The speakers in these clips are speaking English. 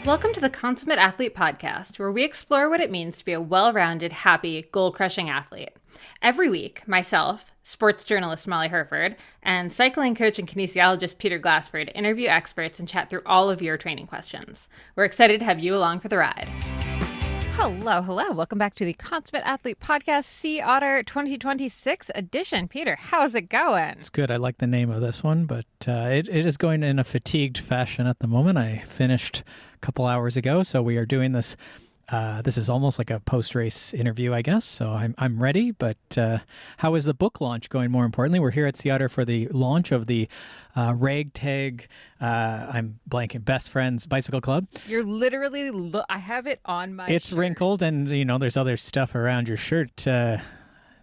Welcome to the Consummate Athlete Podcast, where we explore what it means to be a well-rounded, happy, goal-crushing athlete. Every week, myself, sports journalist Molly Herford, and cycling coach and kinesiologist Peter Glassford interview experts and chat through all of your training questions. We're excited to have you along for the ride. Hello. Welcome back to the Consummate Athlete Podcast, Sea Otter 2026 edition. Peter, how's it going? It's good. I like the name of this one, but it is going in a fatigued fashion at the moment. I finished a couple hours ago, so we are doing this. This is almost like a post-race interview, I guess. So I'm ready. But how is the book launch going? More importantly, we're here at Sea Otter for the launch of the Ragtag. I'm blanking. Best Friends Bicycle Club. You're literally. I have it on my. It's shirt. wrinkled, and there's other stuff around your shirt.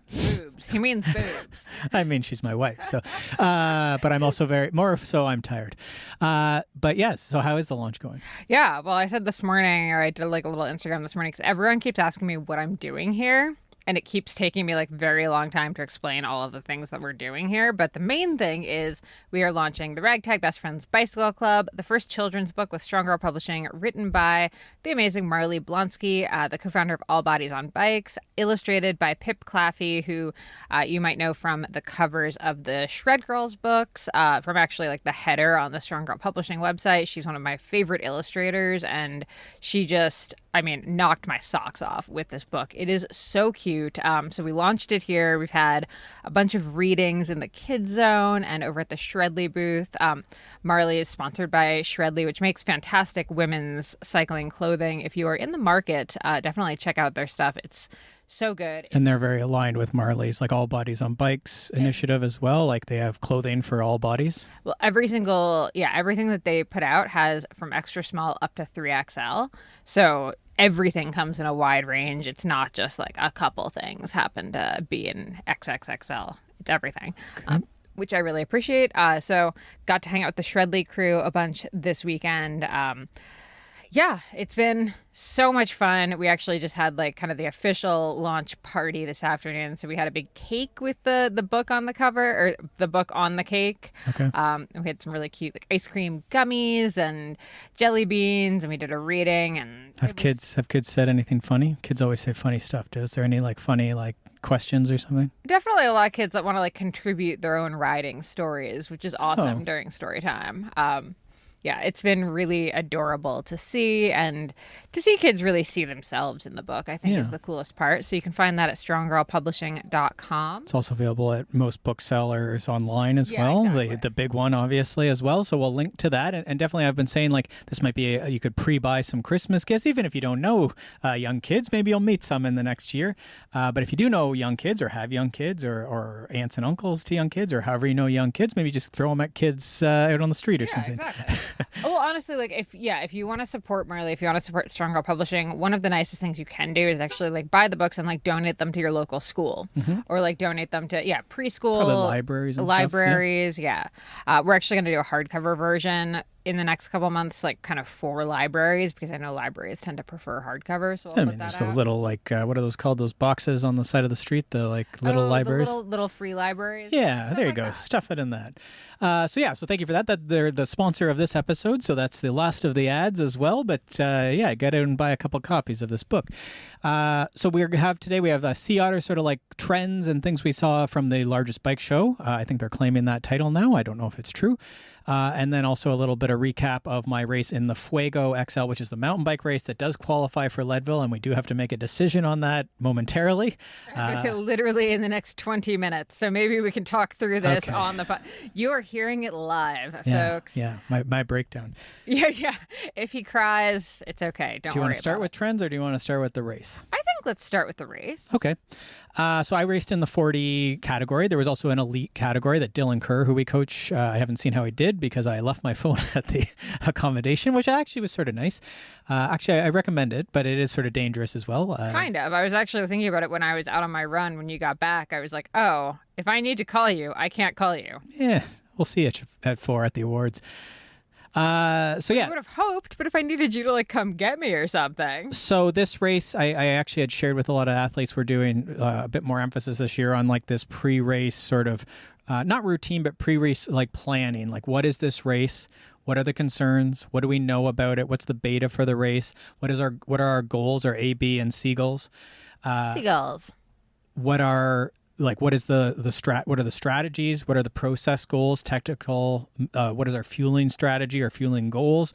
Boobs. He means boobs. I mean, she's my wife. So, but I'm also I'm tired. But yes. So how is the launch going? Yeah. Well, I said this morning, or I did like a little Instagram this morning, because everyone keeps asking me what I'm doing here. And it keeps taking me like very long time to explain all of the things that we're doing here. But the main thing is we are launching the Ragtag Best Friends Bicycle Club, the first children's book with Strong Girl Publishing, written by the amazing Marley Blonsky, the co-founder of All Bodies on Bikes, illustrated by Pip Claffey, who you might know from the covers of the Shred Girls books, from actually like the header on the Strong Girl Publishing website. She's one of my favorite illustrators, and she just, knocked my socks off with this book. It is so cute. So we launched it here. We've had a bunch of readings in the Kids Zone and over at the Shredly booth. Marley is sponsored by Shredly, which makes fantastic women's cycling clothing. If you are in the market, definitely check out their stuff. It's so good. And they're very aligned with Marley's like All Bodies on Bikes initiative as well. Like they have clothing for all bodies. Well, everything that they put out has from extra small up to 3XL. So everything comes in a wide range. It's not just like a couple things happen to be in XXXL. It's everything. Okay. Which I really appreciate. So got to hang out with the Shredly crew a bunch this weekend. Yeah, it's been so much fun. We actually just had like kind of the official launch party this afternoon. So we had a big cake with the book on the cover, or the book on the cake. Okay. We had some really cute like ice cream gummies and jelly beans, and we did a reading. And have kids said anything funny? Kids always say funny stuff. Is there any like funny like questions or something? Definitely a lot of kids that want to like contribute their own riding stories, which is awesome during story time. Yeah, it's been really adorable to see, and to see kids really see themselves in the book, I think is the coolest part. So you can find that at stronggirlpublishing.com. It's also available at most booksellers online as well. Exactly. The big one, obviously, as well. So we'll link to that. And definitely I've been saying, like, this might be, you could pre-buy some Christmas gifts. Even if you don't know young kids, maybe you'll meet some in the next year. But if you do know young kids or have young kids or aunts and uncles to young kids, or however you know young kids, maybe just throw them at kids out on the street or something. Exactly. Well, honestly, like if you want to support Marley, if you want to support Strong Girl Publishing, one of the nicest things you can do is actually like buy the books and like donate them to your local school, or like donate them to preschool, probably libraries, and libraries. Stuff, We're actually going to do a hardcover version in the next couple months, like kind of for libraries, because I know libraries tend to prefer hardcover. So we'll put that there's a little like what are those called? Those boxes on the side of the street, the like little libraries, the little free libraries. Yeah, there you go. Stuff it in that. So thank you for that. They're the sponsor of this episode, so that's the last of the ads as well. But get out and buy a couple copies of this book. So we have Sea Otter sort of like trends and things we saw from the largest bike show. I think they're claiming that title now. I don't know if it's true. And then also a little bit of recap of my race in the Fuego XL, which is the mountain bike race that does qualify for Leadville, and we do have to make a decision on that momentarily. So literally in the next 20 minutes. So maybe we can talk through this on the You are hearing it live, folks. Yeah, my breakdown. Yeah. If he cries, it's okay. Don't worry. Do you want to start with it. trends, or do you want to start with the race? I think let's start with the race. Okay. So I raced in the 40 category. There was also an elite category that Dylan Kerr, who we coach, I haven't seen how he did because I left my phone at the accommodation, which actually was sort of nice. I recommend it, but it is sort of dangerous as well. Kind of. I was actually thinking about it when I was out on my run. When you got back, I was like, oh, if I need to call you, I can't call you. Yeah, we'll see you at 4 at the awards. I would have hoped, but if I needed you to like come get me or something. So this race, I actually had shared with a lot of athletes. We're doing a bit more emphasis this year on like this pre-race sort of not routine, but pre-race like planning. Like, what is this race? What are the concerns? What do we know about it? What's the beta for the race? What are our goals, our A, B, and C goals? Seagulls. What are what is what are the strategies? What are the process goals, technical? What is our fueling strategy or fueling goals?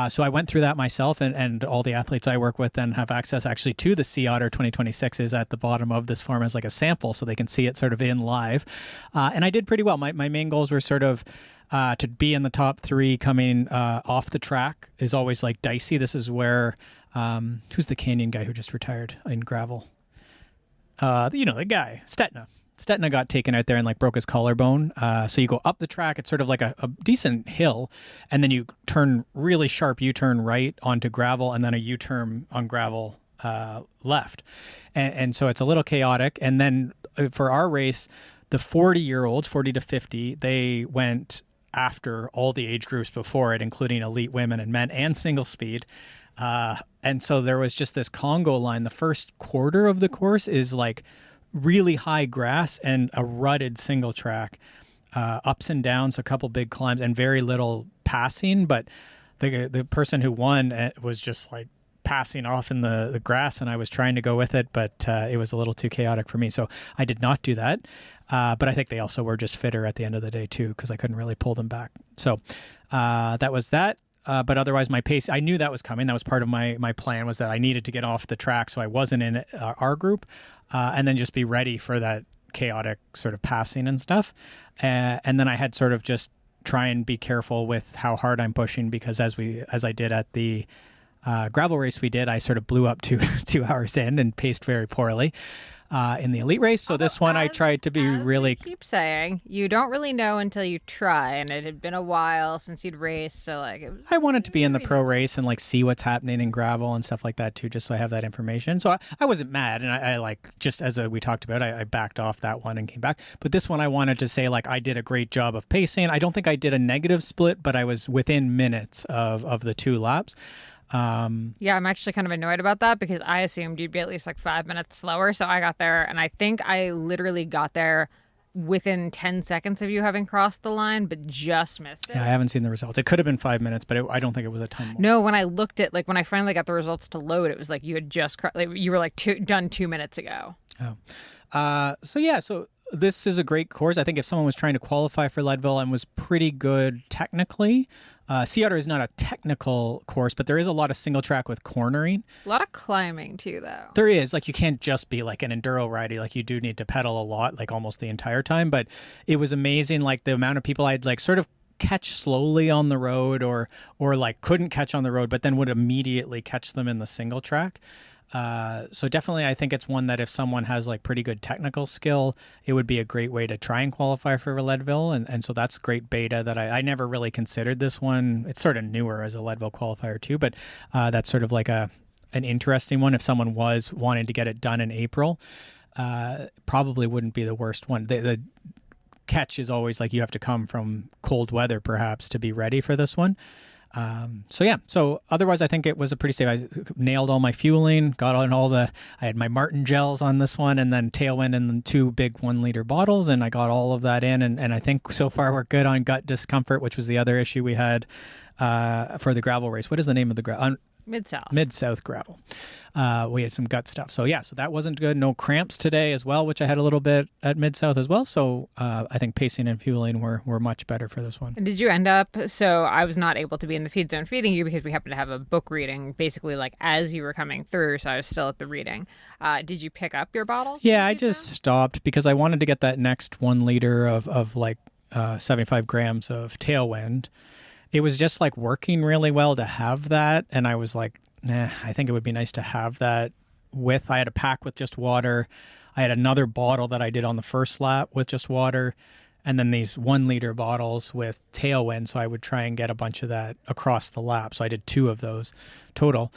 So I went through that myself, and all the athletes I work with then have access actually to the Sea Otter 2026 is at the bottom of this form as like a sample, so they can see it sort of in live. And I did pretty well. My main goals were sort of to be in the top 3 coming off the track is always like dicey. This is where who's the Canyon guy who just retired in gravel? The guy, Stetna. Stetna got taken out there and like broke his collarbone. So you go up the track. It's sort of like a decent hill. And then you turn really sharp U-turn right onto gravel and then a U-turn on gravel left. And so it's a little chaotic. And then for our race, the 40-year-olds, 40 to 50, they went after all the age groups before it, including elite women and men and single speed. And so there was just this Congo line. The first quarter of the course is like really high grass and a rutted single track, ups and downs, a couple big climbs and very little passing. But the person who won was just like passing off in the grass, and I was trying to go with it, but it was a little too chaotic for me. So I did not do that. But I think they also were just fitter at the end of the day too, because I couldn't really pull them back. So that was that. But otherwise, my pace, I knew that was coming. That was part of my plan, was that I needed to get off the track so I wasn't in our group, and then just be ready for that chaotic sort of passing and stuff. And then I had sort of just try and be careful with how hard I'm pushing, because as I did at the gravel race we did, I sort of blew up 2 hours in and paced very poorly. In the elite race. So this one I tried to be really... keep saying, you don't really know until you try, and it had been a while since you'd raced, so like... I wanted to be in the pro race and like see what's happening in gravel and stuff like that too, just so I have that information. So I wasn't mad, and I like, just as we talked about, I backed off that one and came back. But this one I wanted to say, like, I did a great job of pacing. I don't think I did a negative split, but I was within minutes of the 2 laps. Yeah, I'm actually kind of annoyed about that, because I assumed you'd be at least like 5 minutes slower. So I got there, and I think I literally got there within 10 seconds of you having crossed the line, but just missed it. Yeah, I haven't seen the results. It could have been 5 minutes, but I don't think it was a ton more. No, when I looked at, like, when I finally got the results to load, it was like you had just, you were like done 2 minutes ago. Oh. So this is a great course. I think if someone was trying to qualify for Leadville and was pretty good technically, Sea Otter is not a technical course, but there is a lot of single track with cornering. A lot of climbing too, though. There is. Like, you can't just be like an enduro rider. Like, you do need to pedal a lot, like almost the entire time. But it was amazing, like the amount of people I'd like sort of catch slowly on the road, or like couldn't catch on the road, but then would immediately catch them in the single track. So definitely, I think it's one that if someone has like pretty good technical skill, it would be a great way to try and qualify for Leadville. And so that's great beta that I never really considered this one. It's sort of newer as a Leadville qualifier too, but that's sort of like an interesting one. If someone was wanting to get it done in April, probably wouldn't be the worst one. The catch is always like you have to come from cold weather perhaps to be ready for this one. So otherwise I think it was a pretty safe. I nailed all my fueling, got on I had my Martin gels on this one, and then Tailwind in 2 big 1 liter bottles, and I got all of that in. And I think so far we're good on gut discomfort, which was the other issue we had, for the gravel race. What is the name of the gravel? Mid-South gravel. We had some gut stuff. So that wasn't good. No cramps today as well, which I had a little bit at Mid-South as well. So I think pacing and fueling were much better for this one. And did you end up, so I was not able to be in the feed zone feeding you because we happened to have a book reading basically like as you were coming through. So I was still at the reading. Did you pick up your bottles? Yeah, I just stopped because I wanted to get that next 1 liter of like 75 grams of Tailwind. It was just like working really well to have that. And I was like, I think it would be nice to have that I had a pack with just water. I had another bottle that I did on the first lap with just water. And then these 1 liter bottles with Tailwind. So I would try and get a bunch of that across the lap. So I did 2 of those total.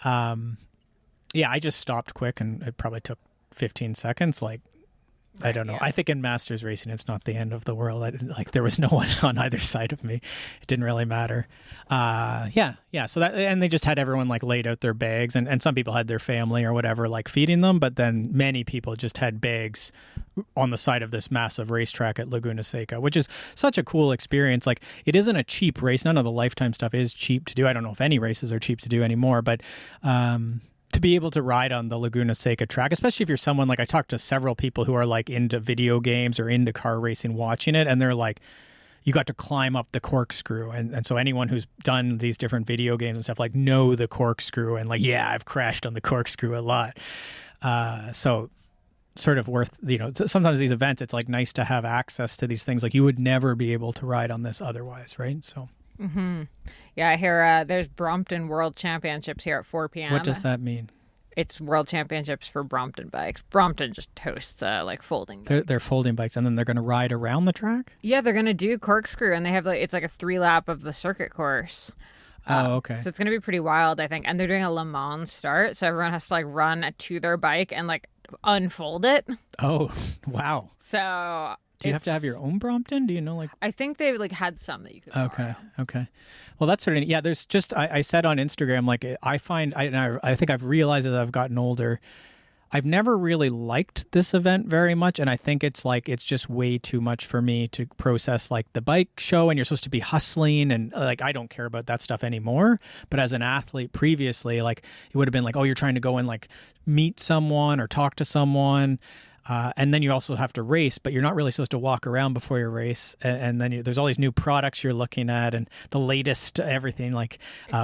I just stopped quick, and it probably took 15 seconds. Like, I don't know. I think in masters racing, it's not the end of the world. Like there was no one on either side of me. It didn't really matter. Yeah. So that, and they just had everyone like laid out their bags, and some people had their family or whatever like feeding them, but then many people just had bags on the side of this massive racetrack at Laguna Seca, which is such a cool experience. Like it isn't a cheap race. None of the Lifetime stuff is cheap to do. I don't know if any races are cheap to do anymore, but to be able to ride on the Laguna Seca track, especially if you're someone like, I talked to several people who are like into video games or into car racing watching it, and they're like, you got to climb up the corkscrew. And so anyone who's done these different video games and stuff like know the corkscrew, and like, yeah, I've crashed on the corkscrew a lot. So sort of worth, sometimes these events, it's like nice to have access to these things. Like you would never be able to ride on this otherwise, right? So. Mm-hmm. Yeah, I hear there's Brompton World Championships here at 4 p.m. What does that mean? It's World Championships for Brompton bikes. Brompton just hosts like folding bikes. They're folding bikes, and then they're going to ride around the track? Yeah, they're going to do corkscrew, and they have it's like a 3-lap of the circuit course. Okay. So it's going to be pretty wild, I think. And they're doing a Le Mans start, so everyone has to like run to their bike and like unfold it. Oh, wow. So do you have to have your own Brompton? Do you know, like? I think they like had some that you could borrow. Okay. Well, that's sort of, yeah, there's just, I said on Instagram, like I think I've realized as I've gotten older, I've never really liked this event very much. And I think it's like, it's just way too much for me to process like the bike show, and you're supposed to be hustling, and like, I don't care about that stuff anymore. But as an athlete previously, like it would have been like, oh, you're trying to go and like meet someone or talk to someone. And then you also have to race, but you're not really supposed to walk around before your race. And then there's all these new products you're looking at, and the latest everything, like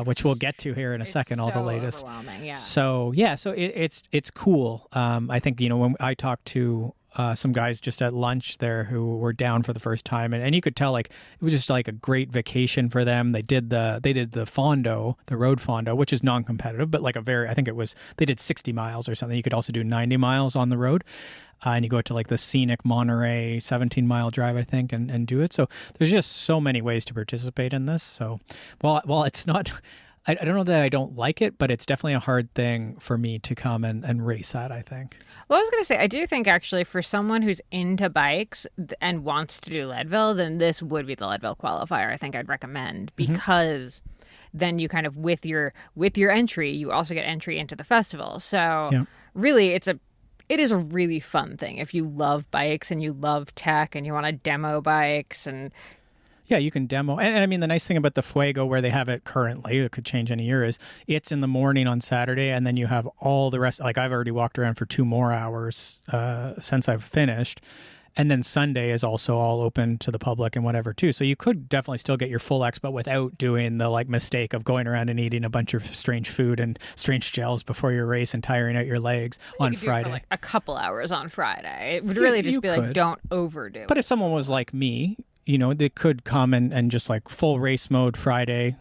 which we'll get to here in a second. All the latest. Yeah. So it's cool. I think when I talked to some guys just at lunch there who were down for the first time, and you could tell like it was just like a great vacation for them. They did the fondo, the road fondo, which is non-competitive, but like I think they did 60 miles or something. You could also do 90 miles on the road. And you go to like the scenic Monterey 17-mile drive, I think, and do it. So there's just so many ways to participate in this. So while it's not, I don't know that I don't like it, but it's definitely a hard thing for me to come and race at, I think. Well, I was going to say, I do think actually for someone who's into bikes and wants to do Leadville, then this would be the Leadville Qualifier I think I'd recommend, because then you kind of, with your entry, you also get entry into the festival. So really it is a really fun thing if you love bikes and you love tech and you want to demo bikes. And yeah, you can demo. And I mean, the nice thing about the Fuego, where they have it currently, it could change any year, is it's in the morning on Saturday, and then you have all the rest. Like I've already walked around for 2 more hours since I've finished. And then Sunday is also all open to the public and whatever too. So you could definitely still get your full expo without doing the like mistake of going around and eating a bunch of strange food and strange gels before your race and tiring out your legs on Friday. For like a couple hours on Friday. It would really just be like, don't overdo it. But if someone was like me, they could come and just like full race mode Friday,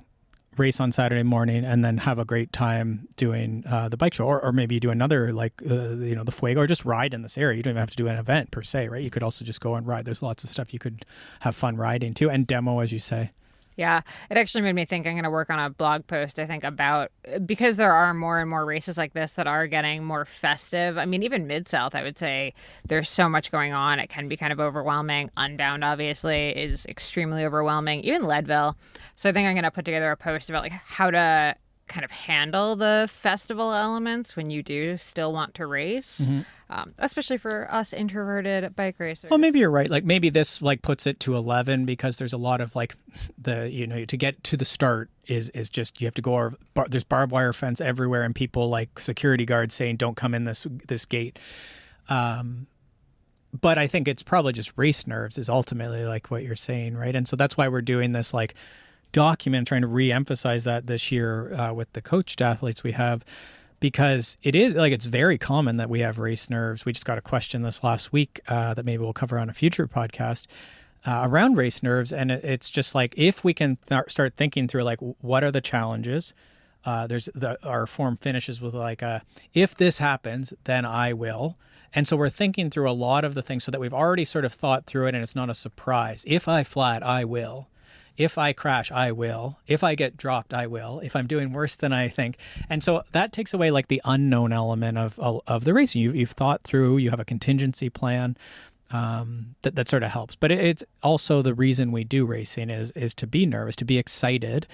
race on Saturday morning, and then have a great time doing the bike show, or maybe do another like the Fuego, or just ride in this area. You don't even have to do an event per se, right? You could also just go and ride. There's lots of stuff you could have fun riding too, and demo, as you say. Yeah, it actually made me think I'm going to work on a blog post, I think, about, because there are more and more races like this that are getting more festive. I mean, even Mid-South, I would say there's so much going on. It can be kind of overwhelming. Unbound, obviously, is extremely overwhelming. Even Leadville. So I think I'm going to put together a post about like how to kind of handle the festival elements when you do still want to race, especially for us introverted bike racers. Well, maybe you're right. Like maybe this like puts it to 11, because there's a lot of like to get to the start is just, you have to go over, there's barbed wire fence everywhere, and people like security guards saying don't come in this gate. But I think it's probably just race nerves is ultimately like what you're saying, right? And so that's why we're doing this like document, trying to re-emphasize that this year with the coached athletes we have, because it is like, it's very common that we have race nerves. We just got a question this last week that maybe we'll cover on a future podcast around race nerves. And it's just like, if we can start thinking through like, what are the challenges? Our form finishes with like, if this happens, then I will. And so we're thinking through a lot of the things so that we've already sort of thought through it, and it's not a surprise. If I flat, I will. If I crash, I will. If I get dropped, I will. If I'm doing worse than I think. And so that takes away like the unknown element of the racing. You've thought through, you have a contingency plan. That sort of helps. But it's also the reason we do racing is to be nervous, to be excited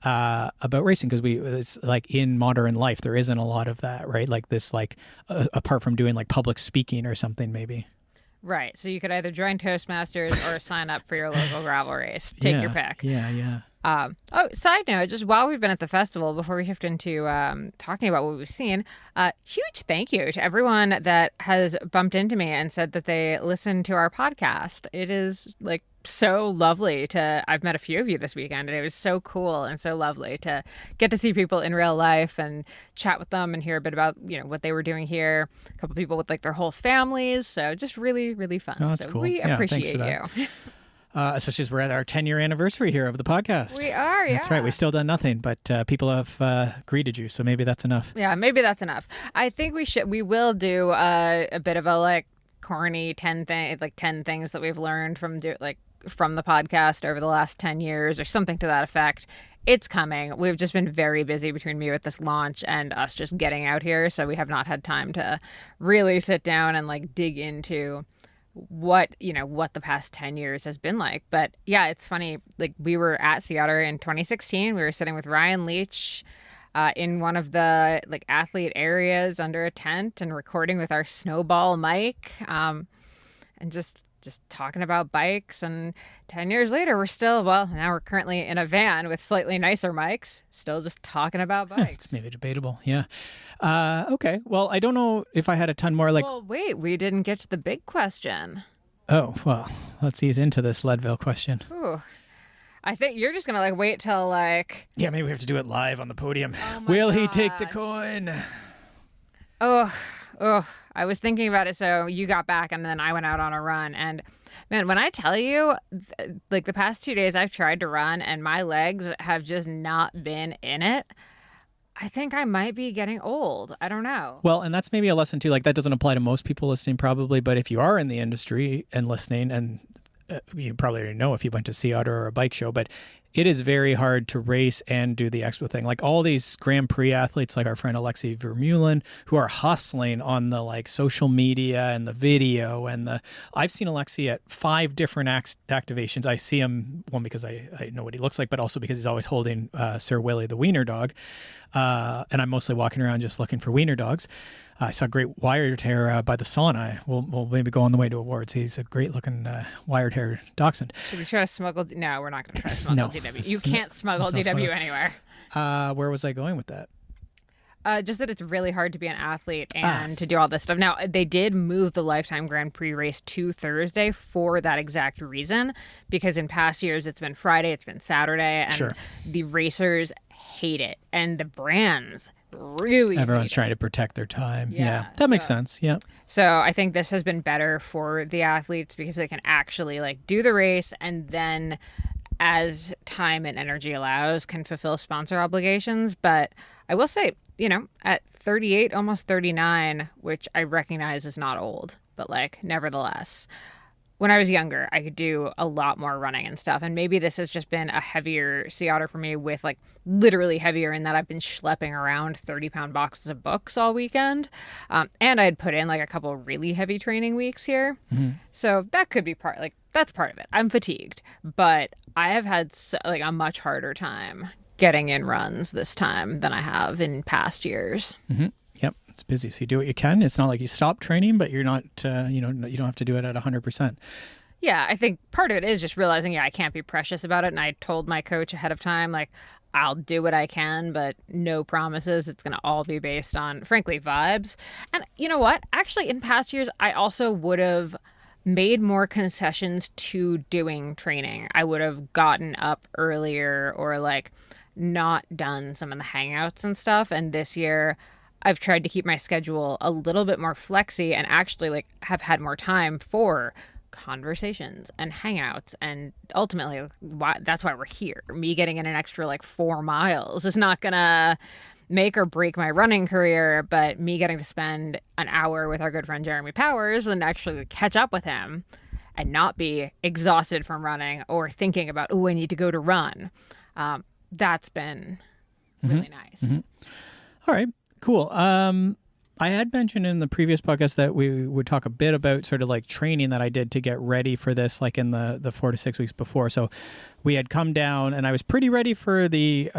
about racing, because it's like in modern life, there isn't a lot of that, right? Like this, like apart from doing like public speaking or something, maybe. Right. So you could either join Toastmasters or sign up for your local gravel race. Take your pick. Yeah. Side note, just while we've been at the festival, before we shift into talking about what we've seen, huge thank you to everyone that has bumped into me and said that they listen to our podcast. It is like so lovely I've met a few of you this weekend, and it was so cool and so lovely to get to see people in real life and chat with them and hear a bit about, what they were doing here. A couple people with like their whole families. So just really, really fun. Oh, that's cool. We appreciate you. Especially as we're at our 10-year anniversary here of the podcast. We are, yeah. That's right. We've still done nothing, but people have greeted you, so maybe that's enough. Yeah, maybe that's enough. I think we will do a bit of a like corny 10 things that we've learned from the podcast over the last 10 years or something to that effect. It's coming. We've just been very busy between me with this launch and us just getting out here, so we have not had time to really sit down and like dig into what the past 10 years has been like. But yeah, it's funny, like we were at Sea Otter in 2016. We were sitting with Ryan Leach in one of the like athlete areas under a tent and recording with our snowball mic, and just talking about bikes. And 10 years later, now we're currently in a van with slightly nicer mics, still just talking about bikes. It's maybe debatable. Yeah. Okay. Well, I don't know if I had a ton more like... Well, wait, we didn't get to the big question. Oh, well, let's ease into this Leadville question. Ooh. I think you're just going to like wait till like... Yeah, maybe we have to do it live on the podium. Oh Will he take the coin? Oh, I was thinking about it. So you got back and then I went out on a run. And man, when I tell you, like the past 2 days I've tried to run and my legs have just not been in it. I think I might be getting old. I don't know. Well, and that's maybe a lesson too. Like that doesn't apply to most people listening probably, but if you are in the industry and listening, and you probably already know if you went to Sea Otter or a bike show, but it is very hard to race and do the expo thing. Like all these Grand Prix athletes, like our friend Alexi Vermeulen, who are hustling on the like social media and the video I've seen Alexi at 5 different activations. I see him, one, because I know what he looks like, but also because he's always holding Sir Willie, the wiener dog. And I'm mostly walking around just looking for wiener dogs. I saw a great wired hair by the sauna. We'll maybe go on the way to awards. He's a great looking wired hair dachshund. Should we try to smuggle? No, we're not going to try to smuggle DW. You can't smuggle DW anywhere. Where was I going with that? Just that it's really hard to be an athlete and to do all this stuff. Now, they did move the Lifetime Grand Prix race to Thursday for that exact reason, because in past years it's been Friday, it's been Saturday, and the racers hate it, and the brands really everyone's trying to protect their time. Yeah, that makes sense. Yeah. So I think this has been better for the athletes because they can actually like do the race and then, as time and energy allows, can fulfill sponsor obligations. But I will say, at 38, almost 39, which I recognize is not old, but like nevertheless, when I was younger, I could do a lot more running and stuff. And maybe this has just been a heavier Sea Otter for me, with like literally heavier in that I've been schlepping around 30-pound boxes of books all weekend. And I'd put in like a couple really heavy training weeks here. Mm-hmm. So that could be that's part of it. I'm fatigued, but I have had a much harder time getting in runs this time than I have in past years. Mm-hmm. Yep. It's busy. So you do what you can. It's not like you stop training, but you're not, you don't have to do it at 100%. Yeah. I think part of it is just realizing, I can't be precious about it. And I told my coach ahead of time, like, I'll do what I can, but no promises. It's going to all be based on, frankly, vibes. And you know what? Actually, in past years, I also would have made more concessions to doing training. I would have gotten up earlier or like not done some of the hangouts and stuff. And this year, I've tried to keep my schedule a little bit more flexy and actually like have had more time for conversations and hangouts. And ultimately, that's why we're here. Me getting in an extra like 4 miles is not going to make or break my running career, but me getting to spend an hour with our good friend Jeremy Powers and actually catch up with him and not be exhausted from running or thinking about, oh, I need to go to run. That's been really nice. All right, cool. I had mentioned in the previous podcast that we would talk a bit about sort of like training that I did to get ready for this, like in the 4 to 6 weeks before. So we had come down and I was pretty ready for the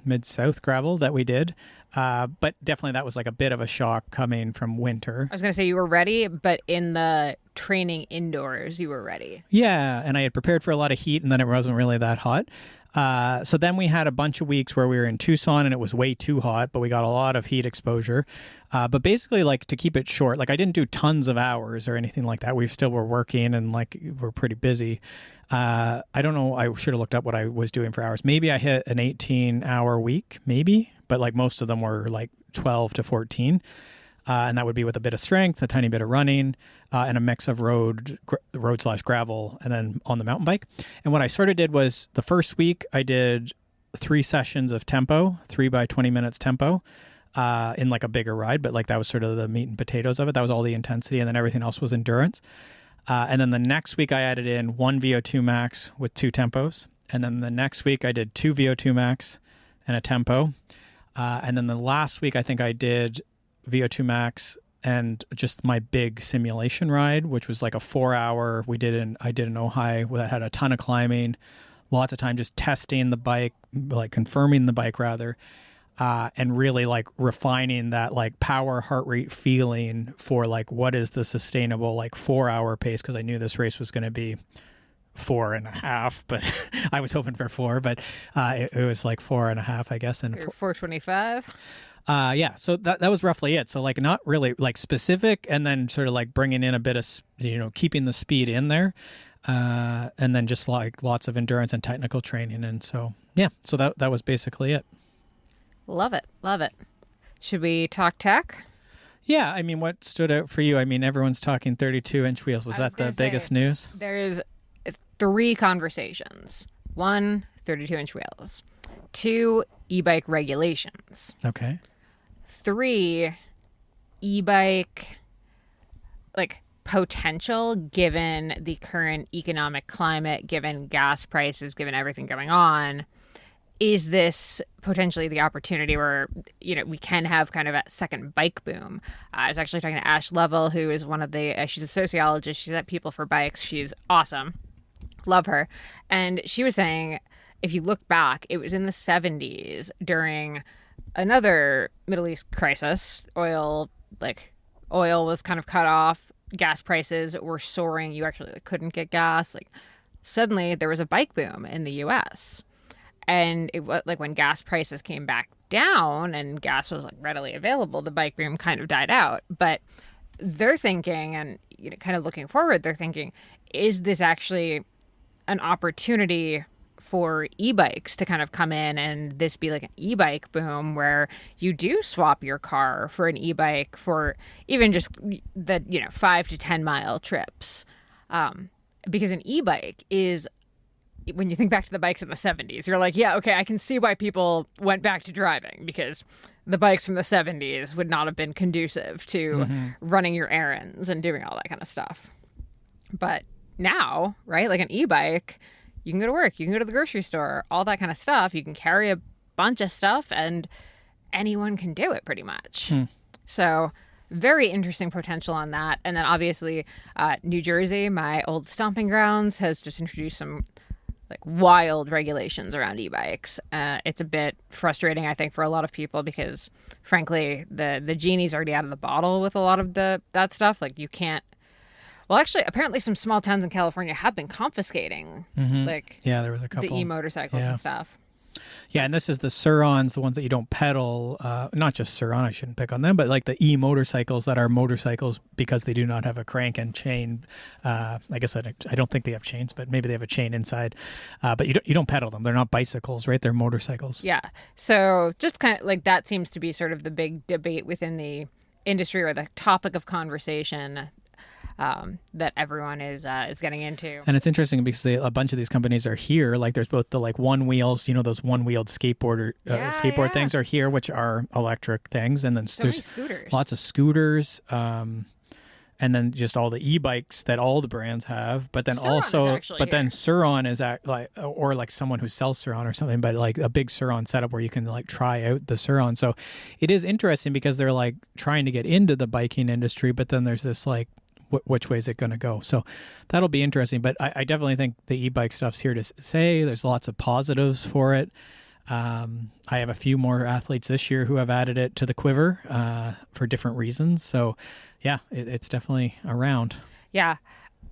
Mid-South gravel that we did. But definitely that was like a bit of a shock coming from winter. I was going to say you were ready, but in the training indoors, you were ready. Yeah, and I had prepared for a lot of heat and then it wasn't really that hot. So then we had a bunch of weeks where we were in Tucson and it was way too hot, but we got a lot of heat exposure. But basically, like, to keep it short, like I didn't do tons of hours or anything like that. We still were working and like we're pretty busy. I don't know. I should have looked up what I was doing for hours. Maybe I hit an 18-hour week, maybe, but like most of them were like 12 to 14. And that would be with a bit of strength, a tiny bit of running, and a mix of road/gravel, and then on the mountain bike. And what I sort of did was the first week I did 3 sessions of tempo, 3 by 20 minutes tempo, in like a bigger ride. But like that was sort of the meat and potatoes of it. That was all the intensity, and then everything else was endurance. And then the next week I added in 1 VO2 max with 2 tempos. And then the next week I did 2 VO2 max and a tempo. And then the last week I think I did VO2 max and just my big simulation ride, which was like a 4-hour. I did in Ojai that had a ton of climbing, lots of time just testing the bike, like confirming the bike rather, and really like refining that like power heart rate feeling for like what is the sustainable like 4-hour pace, because I knew this race was going to be 4.5, but I was hoping for 4, but it was like 4.5, I guess. And 4:25. Yeah, so that was roughly it. So like not really like specific, and then sort of like bringing in a bit of, keeping the speed in there, and then just like lots of endurance and technical training. And so, yeah, so that was basically it. Love it. Love it. Should we talk tech? Yeah, I mean, what stood out for you? I mean, everyone's talking 32-inch wheels. Was that the biggest news? There's 3 conversations. 1, 32-inch wheels. 2, e-bike regulations. Okay. 3, e-bike like potential given the current economic climate, given gas prices, given everything going on. Is this potentially the opportunity where, we can have kind of a second bike boom? I was actually talking to Ash Lovell, who is one of the, she's a sociologist. She's at People for Bikes. She's awesome. Love her. And she was saying, if you look back, it was in the 70s during another Middle East crisis. Oil was kind of cut off. Gas prices were soaring. You actually couldn't get gas. Suddenly there was a bike boom in the U.S. And it was like when gas prices came back down and gas was like readily available, the bike boom kind of died out. But they're thinking, and kind of looking forward, they're thinking, is this actually an opportunity for e-bikes to kind of come in and this be like an e-bike boom where you do swap your car for an e-bike for even just the 5 to 10 mile trips, because an e-bike is, when you think back to the bikes in the 70s, you're like, yeah, okay, I can see why people went back to driving, because the bikes from the 70s would not have been conducive to running your errands and doing all that kind of stuff. But now, right, like an e-bike, you can go to work, you can go to the grocery store, all that kind of stuff. You can carry a bunch of stuff and anyone can do it pretty much. So very interesting potential on that. And then obviously New Jersey, my old stomping grounds, has just introduced some like wild regulations around e-bikes. It's a bit frustrating, I think, for a lot of people because, frankly, the genie's already out of the bottle with a lot of that stuff. Like you can't. Well, actually, apparently some small towns in California have been confiscating, there was a couple, the e-motorcycles and stuff. Yeah, and this is the Surons, the ones that you don't pedal. Not just Suron, I shouldn't pick on them, but like the e-motorcycles that are motorcycles because they do not have a crank and chain. I guess I don't think they have chains, but maybe they have a chain inside. But you don't pedal them. They're not bicycles, right? They're motorcycles. Yeah. So just kind of like that seems to be sort of the big debate within the industry or the topic of conversation that everyone is getting into. And it's interesting because a bunch of these companies are here. Like there's both the like one wheels, those one-wheeled skateboard things are here, which are electric things. And then there's scooters. Lots of scooters. And and then just all the e-bikes that all the brands have, but then then Suron is or like someone who sells Suron or something, but like a big Suron setup where you can like try out the Suron. So it is interesting because they're like trying to get into the biking industry, but then there's this like, which way is it going to go? So that'll be interesting. But I definitely think the e-bike stuff's here to say. There's lots of positives for it. I have a few more athletes this year who have added it to the quiver for different reasons. So yeah, it's definitely around. Yeah.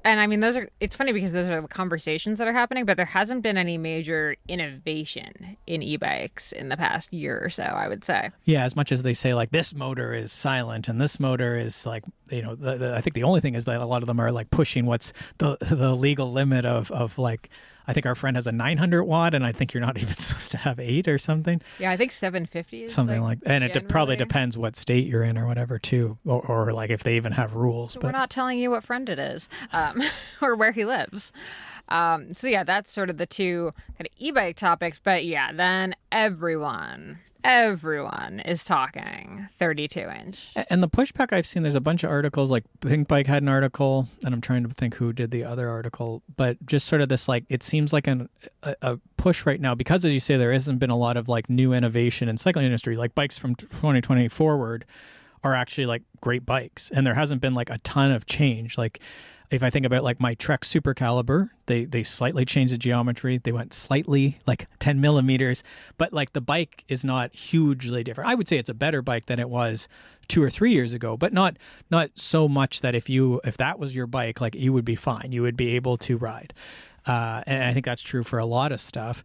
And I mean, it's funny because those are the conversations that are happening, but there hasn't been any major innovation in e-bikes in the past year or so, I would say. Yeah, as much as they say like this motor is silent and this motor is like, you know, I think the only thing is that a lot of them are like pushing what's the legal limit of like, I think our friend has a 900 watt, and I think you're not even supposed to have 8 or something. Yeah, I think 750 is something like and it probably depends what state you're in or whatever too, or like if they even have rules. So but we're not telling you what friend it is or where he lives. So yeah, that's sort of the two kind of e-bike topics. But yeah, then everyone is talking 32-inch. And the pushback I've seen, there's a bunch of articles, like Pink Bike had an article, and I'm trying to think who did the other article, but just sort of this, like, it seems like a push right now, because as you say, there hasn't been a lot of like new innovation in cycling industry, like bikes from 2020 forward are actually like great bikes, and there hasn't been like a ton of change. Like, if I think about like my Trek Super Caliber, they slightly changed the geometry. They went slightly like 10 millimeters, but like the bike is not hugely different. I would say it's a better bike than it was 2 or 3 years ago, but not so much that if that was your bike, like you would be fine. You would be able to ride. And I think that's true for a lot of stuff.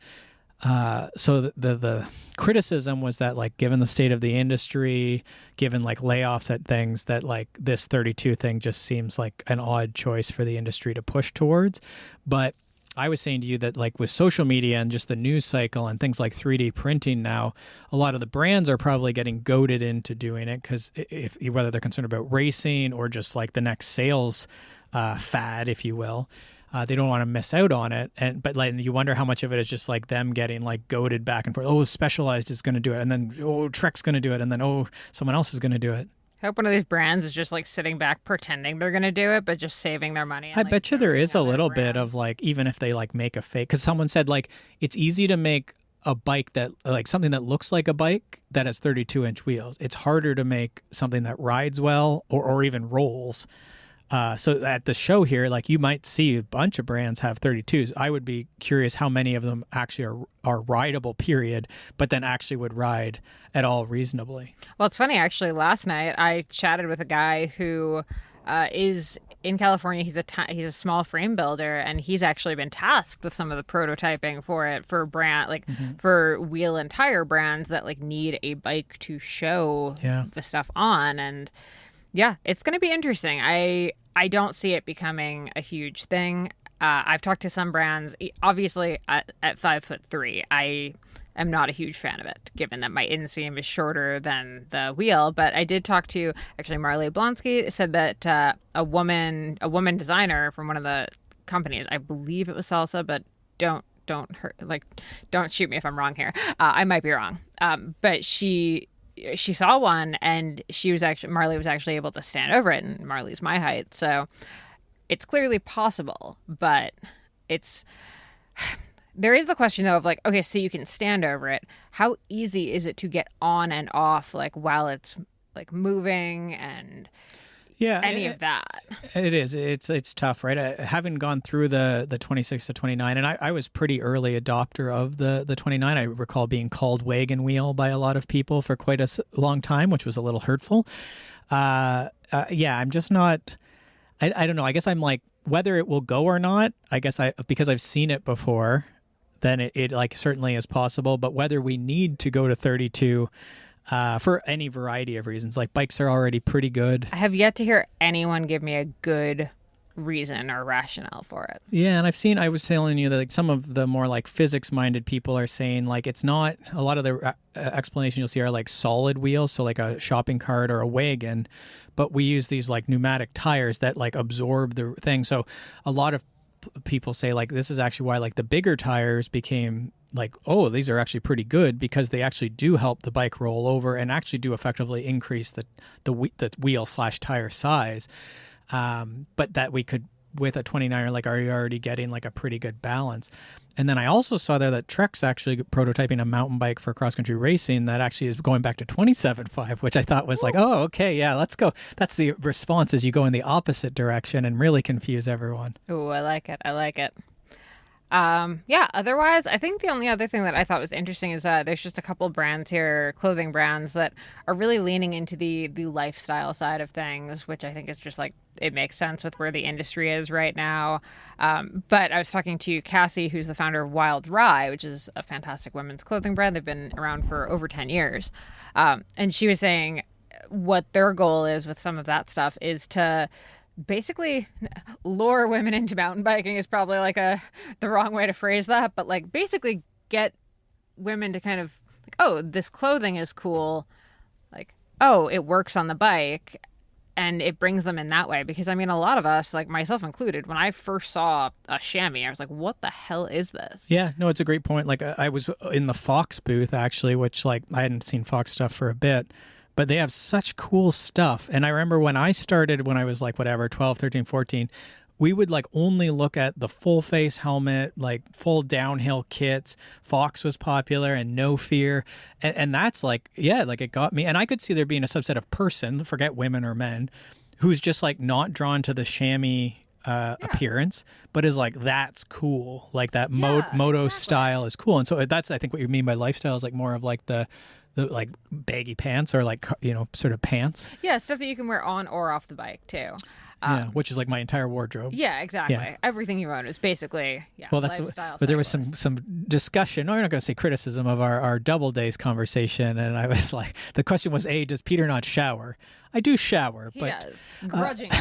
So the criticism was that, like, given the state of the industry, given like layoffs at things, that like this 32 thing just seems like an odd choice for the industry to push towards. But I was saying to you that, like, with social media and just the news cycle and things like 3D printing now, a lot of the brands are probably getting goaded into doing it, because whether they're concerned about racing or just like the next sales fad, if you will. They don't want to miss out on it, but like you wonder how much of it is just like them getting like goaded back and forth. Oh, Specialized is going to do it, and then Trek's going to do it, and then someone else is going to do it. I hope one of these brands is just like sitting back pretending they're going to do it, but just saving their money. And, I bet you there is a little bit of like, even if they like make a fake, because someone said like it's easy to make a bike that like something that looks like a bike that has 32-inch wheels. It's harder to make something that rides well or even rolls. So at the show here, like, you might see a bunch of brands have 32s. I would be curious how many of them actually are rideable, period, but then actually would ride at all reasonably. Well, it's funny, actually, last night I chatted with a guy who is in California. He's a small frame builder, and he's actually been tasked with some of the prototyping for brand, like for wheel and tire brands that like need a bike to show the stuff on. And yeah, it's going to be interesting. I don't see it becoming a huge thing. I've talked to some brands. Obviously, at 5'3", I am not a huge fan of it, given that my inseam is shorter than the wheel. But I did talk to, actually, Marley Blonsky said that a woman designer from one of the companies, I believe it was Salsa, but don't shoot me if I'm wrong here. I might be wrong. But she saw one, and Marley was actually able to stand over it, and Marley's my height, so it's clearly possible. But there is the question though of like, okay, so you can stand over it. How easy is it to get on and off, like while it's like moving and any of that? It is. It's tough, right? Having gone through the 26 to 29, and I was pretty early adopter of the 29. I recall being called wagon wheel by a lot of people for quite a long time, which was a little hurtful. I'm just not. I don't know. I guess I'm like, whether it will go or not. I guess because I've seen it before, then it like certainly is possible. But whether we need to go to 32. For any variety of reasons, like bikes are already pretty good. I have yet to hear anyone give me a good reason or rationale for it. Yeah, and I was telling you that like some of the more like physics-minded people are saying like it's not, a lot of the explanation you'll see are like solid wheels, so like a shopping cart or a wagon, but we use these like pneumatic tires that like absorb the thing. So a lot of people say like this is actually why like the bigger tires became like, oh, these are actually pretty good, because they actually do help the bike roll over and actually do effectively increase the wheel/tire size. but that we could, with a 29er, like, are you already getting like a pretty good balance? And then I also saw there that Trek's actually prototyping a mountain bike for cross-country racing that actually is going back to 27.5, which I thought was like, oh, okay, yeah, let's go. That's the response, is you go in the opposite direction and really confuse everyone. Oh, I like it. I like it. Otherwise, I think the only other thing that I thought was interesting is there's just a couple brands here, clothing brands, that are really leaning into the lifestyle side of things, which I think is just like, it makes sense with where the industry is right now. But I was talking to Cassie, who's the founder of Wild Rye, which is a fantastic women's clothing brand. They've been around for over 10 years. And she was saying what their goal is with some of that stuff is to basically lure women into mountain biking, is probably like the wrong way to phrase that, but like basically get women to kind of like, oh, this clothing is cool, like, oh, it works on the bike, and it brings them in that way. Because I mean, a lot of us, like myself included, when I first saw a chamois, I was like, what the hell is this? Yeah, no, it's a great point. Like, I was in the Fox booth actually, which, like, I hadn't seen Fox stuff for a bit, but they have such cool stuff. And I remember when I started, when I was like, whatever, 12, 13, 14, we would like only look at the full face helmet, like full downhill kits. Fox was popular, and No Fear. And that's like, yeah, like it got me. And I could see there being a subset of person, forget women or men, who's just like not drawn to the chamois appearance, but is like, that's cool. Like that moto style is cool. And so that's, I think, what you mean by lifestyle is like more of like the like baggy pants, or like, you know, sort of pants. Yeah, stuff that you can wear on or off the bike too. Yeah, which is like my entire wardrobe. Yeah, exactly. Yeah. Everything you own is basically, well, that's lifestyle. But there was some discussion. No, I'm not going to say criticism of our double days conversation. And I was like, the question was, does Peter not shower? I do shower, he but does, grudgingly.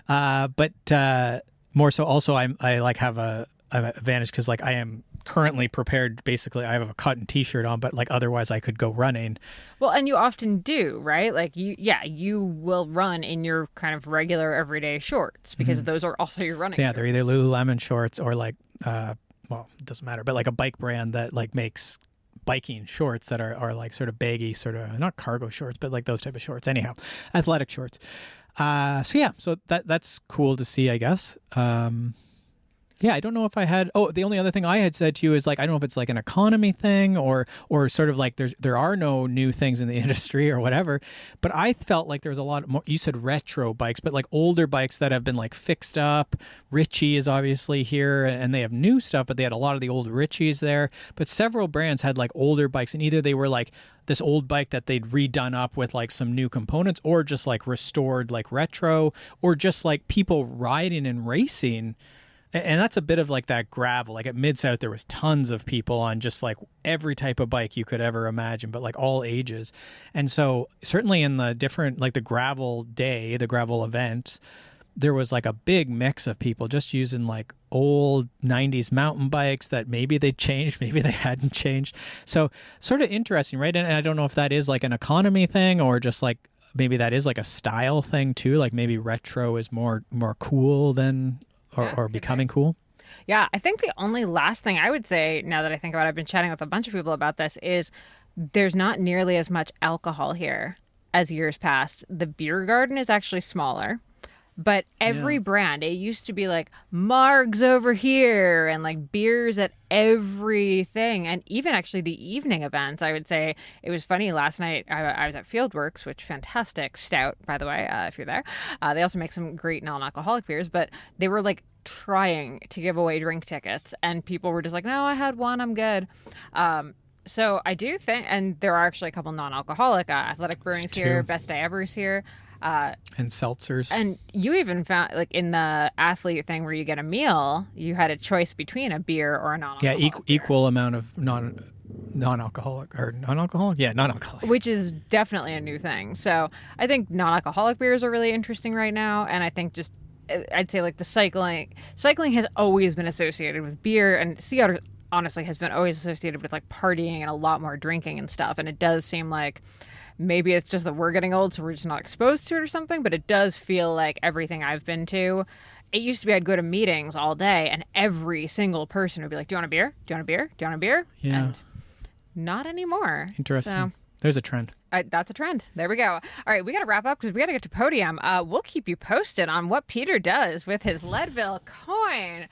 But more so, also I like have an advantage because like I am currently prepared. Basically, I have a cotton t-shirt on, but like otherwise I could go running. Well, and you often do, right? Like you will run in your kind of regular everyday shorts, because those are also your running shorts. They're either Lululemon shorts or like well, it doesn't matter, but like a bike brand that like makes biking shorts that are like sort of baggy, sort of not cargo shorts, but like those type of shorts. Anyhow, athletic shorts. So that's cool to see, I guess. Yeah, I don't know if I had. Oh, the only other thing I had said to you is like, I don't know if it's like an economy thing or sort of like there are no new things in the industry or whatever. But I felt like there was a lot more. You said retro bikes, but like older bikes that have been like fixed up. Ritchie is obviously here, and they have new stuff, but they had a lot of the old Ritchies there. But several brands had like older bikes, and either they were like this old bike that they'd redone up with like some new components, or just like restored like retro, or just like people riding and racing. And that's a bit of like that gravel. Like at Mid-South, there was tons of people on just like every type of bike you could ever imagine, but like all ages. And so certainly in the different, like the gravel day, the gravel event, there was like a big mix of people just using like old 90s mountain bikes that maybe they changed, maybe they hadn't changed. So sort of interesting, right? And I don't know if that is like an economy thing, or just like maybe that is like a style thing too. Like maybe retro is more cool than... Or becoming cool. Yeah, I think the only last thing I would say, now that I think about it, I've been chatting with a bunch of people about this, is there's not nearly as much alcohol here as years past. The beer garden is actually smaller, but every brand, it used to be like Margs over here and like beers at everything. And even actually the evening events, I would say, it was funny. Last night I was at Fieldworks, which fantastic stout, by the way, if you're there. They also make some great non-alcoholic beers, but they were like trying to give away drink tickets, and people were just like, no, I had one, I'm good. So I do think, and there are actually a couple non-alcoholic Athletic Brewing's here, Best Day Ever's here. And seltzers. And you even found, like in the athlete thing where you get a meal, you had a choice between a beer or a non-alcoholic beer. Equal amount of non-alcoholic or non-alcoholic? Yeah, non-alcoholic. Which is definitely a new thing. So I think non-alcoholic beers are really interesting right now. And I think just, I'd say like the cycling has always been associated with beer, and Sea Otter honestly has been always associated with like partying and a lot more drinking and stuff. And it does seem like maybe it's just that we're getting old, so we're just not exposed to it or something, but it does feel like everything I've been to, it used to be I'd go to meetings all day and every single person would be like, do you want a beer? Do you want a beer? Do you want a beer? Yeah. And not anymore. Interesting. So, there's a trend. That's a trend. There we go. All right, we got to wrap up because we got to get to podium. We'll keep you posted on what Peter does with his Leadville coin.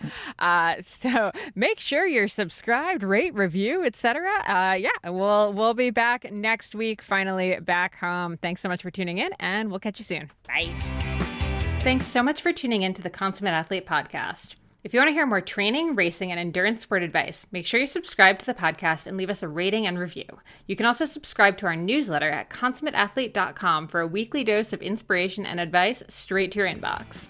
So make sure you're subscribed, rate, review, etc. We'll be back next week. Finally back home. Thanks so much for tuning in, and we'll catch you soon. Bye. Thanks so much for tuning in to the Consummate Athlete Podcast. If you want to hear more training, racing, and endurance sport advice, make sure you subscribe to the podcast and leave us a rating and review. You can also subscribe to our newsletter at consummateathlete.com for a weekly dose of inspiration and advice straight to your inbox.